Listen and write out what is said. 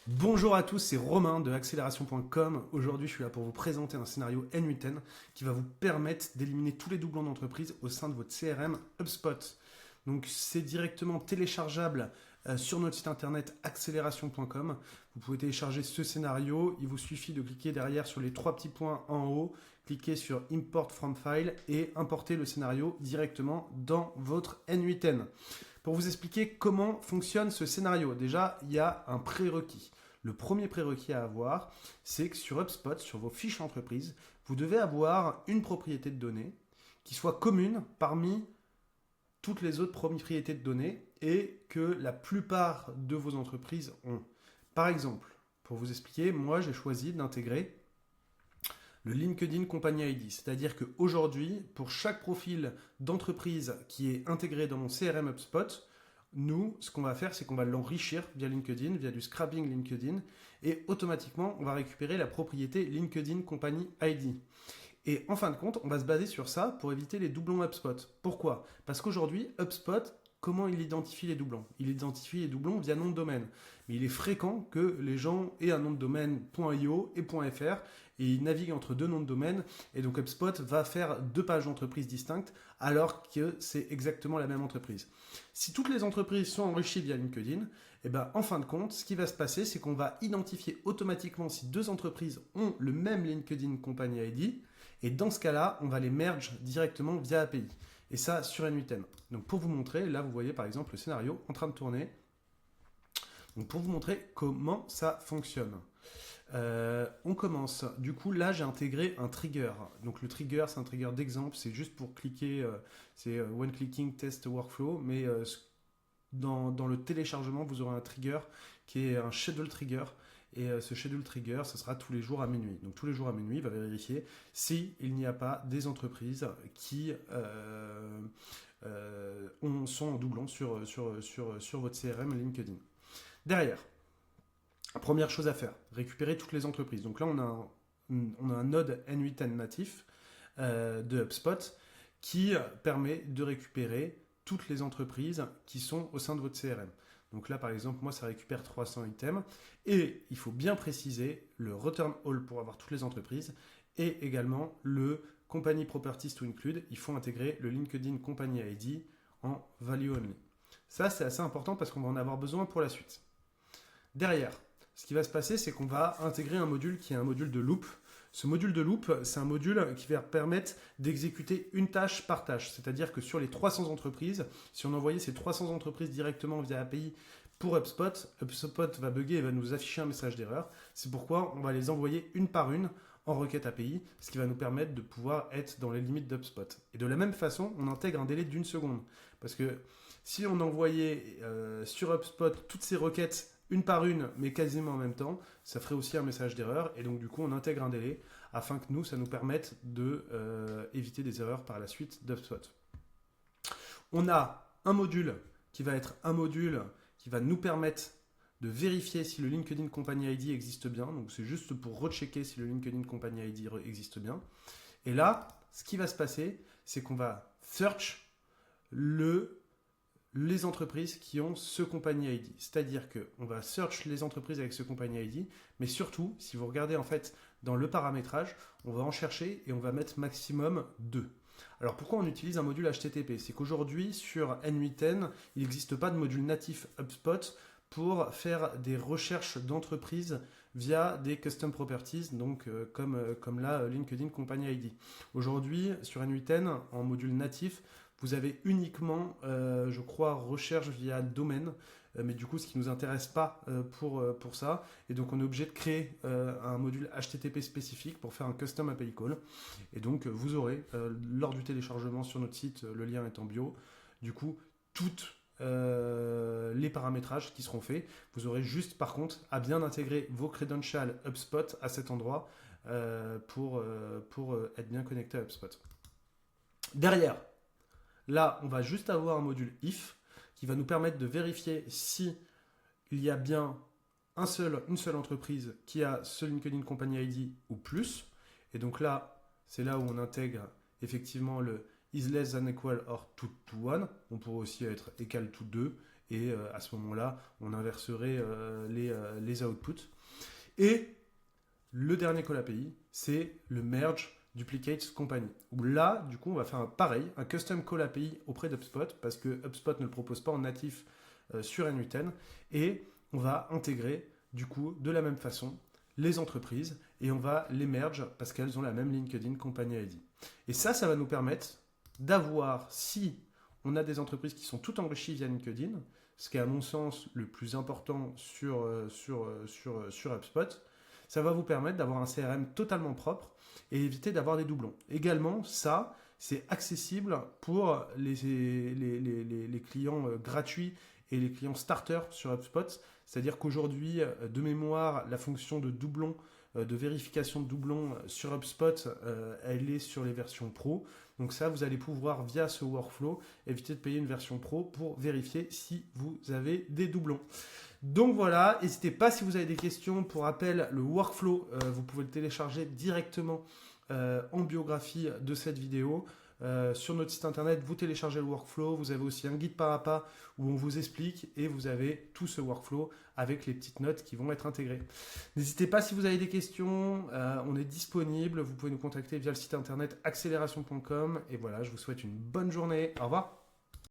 Bonjour à tous, c'est Romain de accélération.com. Aujourd'hui, je suis là pour vous présenter un scénario N8N qui va vous permettre d'éliminer tous les doublons d'entreprise au sein de votre CRM HubSpot. Donc, c'est directement téléchargeable sur notre site internet accélération.com. Vous pouvez télécharger ce scénario. Il vous suffit de cliquer derrière sur les trois petits points en haut, cliquer sur Import from File et importer le scénario directement dans votre N8N. Pour vous expliquer comment fonctionne ce scénario, déjà, il y a un prérequis. Le premier prérequis à avoir, c'est que sur HubSpot, sur vos fiches entreprises, vous devez avoir une propriété de données qui soit commune parmi toutes les autres propriétés de données et que la plupart de vos entreprises ont. Par exemple, pour vous expliquer, moi j'ai choisi d'intégrer le LinkedIn Company ID. C'est-à-dire qu'aujourd'hui, pour chaque profil d'entreprise qui est intégré dans mon CRM HubSpot, nous, ce qu'on va faire, c'est qu'on va l'enrichir via LinkedIn, via du scrapping LinkedIn, et automatiquement, on va récupérer la propriété LinkedIn Company ID. Et en fin de compte, on va se baser sur ça pour éviter les doublons HubSpot. Pourquoi? Parce qu'aujourd'hui, HubSpot, comment il identifie les doublons? Il identifie les doublons via nom de domaine. Mais il est fréquent que les gens aient un nom de domaine .io et .fr et ils naviguent entre deux noms de domaine. Et donc HubSpot va faire deux pages d'entreprise distinctes alors que c'est exactement la même entreprise. Si toutes les entreprises sont enrichies via LinkedIn, et ben en fin de compte, ce qui va se passer, c'est qu'on va identifier automatiquement si deux entreprises ont le même LinkedIn Company ID. Et dans ce cas-là, on va les merge directement via API. Et ça sur N8N. Donc pour vous montrer, là vous voyez par exemple le scénario en train de tourner. Donc pour vous montrer comment ça fonctionne. On commence. Du coup, là, j'ai intégré un trigger. Donc le trigger, c'est un trigger d'exemple. C'est juste pour cliquer. C'est one clicking test workflow. Mais dans le téléchargement, vous aurez un trigger qui est un schedule trigger. Et ce schedule trigger, ce sera tous les jours à minuit. Donc tous les jours à minuit, il va vérifier s'il n'y a pas des entreprises qui sont en doublon sur votre CRM LinkedIn. Derrière, première chose à faire, récupérer toutes les entreprises. Donc là, on a un node N8N natif de HubSpot qui permet de récupérer toutes les entreprises qui sont au sein de votre CRM. Donc là, par exemple, moi, ça récupère 300 items. Et il faut bien préciser le return all pour avoir toutes les entreprises et également le company properties to include. Il faut intégrer le LinkedIn Company ID en value only. Ça, c'est assez important parce qu'on va en avoir besoin pour la suite. Derrière, ce qui va se passer, c'est qu'on va intégrer un module qui est un module de loop. Ce module de loop, c'est un module qui va permettre d'exécuter une tâche par tâche. C'est-à-dire que sur les 300 entreprises, si on envoyait ces 300 entreprises directement via API pour HubSpot, HubSpot va bugger et va nous afficher un message d'erreur. C'est pourquoi on va les envoyer une par une en requête API, ce qui va nous permettre de pouvoir être dans les limites d'HubSpot. Et de la même façon, on intègre un délai d'une seconde. Parce que si on envoyait sur HubSpot toutes ces requêtes une par une, mais quasiment en même temps, ça ferait aussi un message d'erreur. Et donc, du coup, on intègre un délai afin que nous, ça nous permette d'éviter des erreurs par la suite d'HubSpot. On a un module qui va être un module qui va nous permettre de vérifier si le LinkedIn Company ID existe bien. Donc, c'est juste pour rechecker si le LinkedIn Company ID existe bien. Et là, ce qui va se passer, c'est qu'on va search les entreprises qui ont ce Company ID. C'est-à-dire qu'on va search les entreprises avec ce Company ID, mais surtout, si vous regardez en fait dans le paramétrage, on va en chercher et on va mettre maximum 2. Alors pourquoi on utilise un module HTTP? C'est qu'aujourd'hui, sur N8N, il n'existe pas de module natif HubSpot pour faire des recherches d'entreprises via des custom properties, donc comme là, LinkedIn Company ID. Aujourd'hui, sur N8N, en module natif, vous avez uniquement, je crois, recherche via domaine, mais du coup, ce qui ne nous intéresse pas pour ça. Et donc, on est obligé de créer un module HTTP spécifique pour faire un custom API call. Et donc, vous aurez, lors du téléchargement sur notre site, le lien est en bio, du coup, toutes les paramétrages qui seront faits. Vous aurez juste, par contre, à bien intégrer vos credentials HubSpot à cet endroit pour être bien connecté à HubSpot. Derrière, là, on va juste avoir un module if qui va nous permettre de vérifier si il y a bien une seule entreprise qui a ce LinkedIn Company ID ou plus. Et donc là, c'est là où on intègre effectivement le is less than equal or to one. On pourrait aussi être égal to 2 et à ce moment-là, on inverserait les outputs. Et le dernier call API, c'est le merge duplicate company. Où là, du coup, on va faire pareil, un custom call API auprès d'HubSpot, parce que HubSpot ne le propose pas en natif sur N8N, et on va intégrer, du coup, de la même façon, les entreprises, et on va les merge parce qu'elles ont la même LinkedIn Company ID. Et ça va nous permettre d'avoir, si on a des entreprises qui sont toutes enrichies via LinkedIn, ce qui est à mon sens le plus important sur HubSpot, ça va vous permettre d'avoir un CRM totalement propre et éviter d'avoir des doublons. Également, ça, c'est accessible pour les clients gratuits et les clients starters sur HubSpot. C'est-à-dire qu'aujourd'hui, de mémoire, la fonction de doublon, de vérification de doublons sur HubSpot, elle est sur les versions pro. Donc ça, vous allez pouvoir, via ce workflow, éviter de payer une version pro pour vérifier si vous avez des doublons. Donc voilà, n'hésitez pas si vous avez des questions. Pour rappel, le workflow, vous pouvez le télécharger directement en biographie de cette vidéo. Sur notre site internet, vous téléchargez le workflow, vous avez aussi un guide par à pas où on vous explique et vous avez tout ce workflow avec les petites notes qui vont être intégrées. N'hésitez pas si vous avez des questions, on est disponible, vous pouvez nous contacter via le site internet accélération.com et voilà, je vous souhaite une bonne journée, au revoir.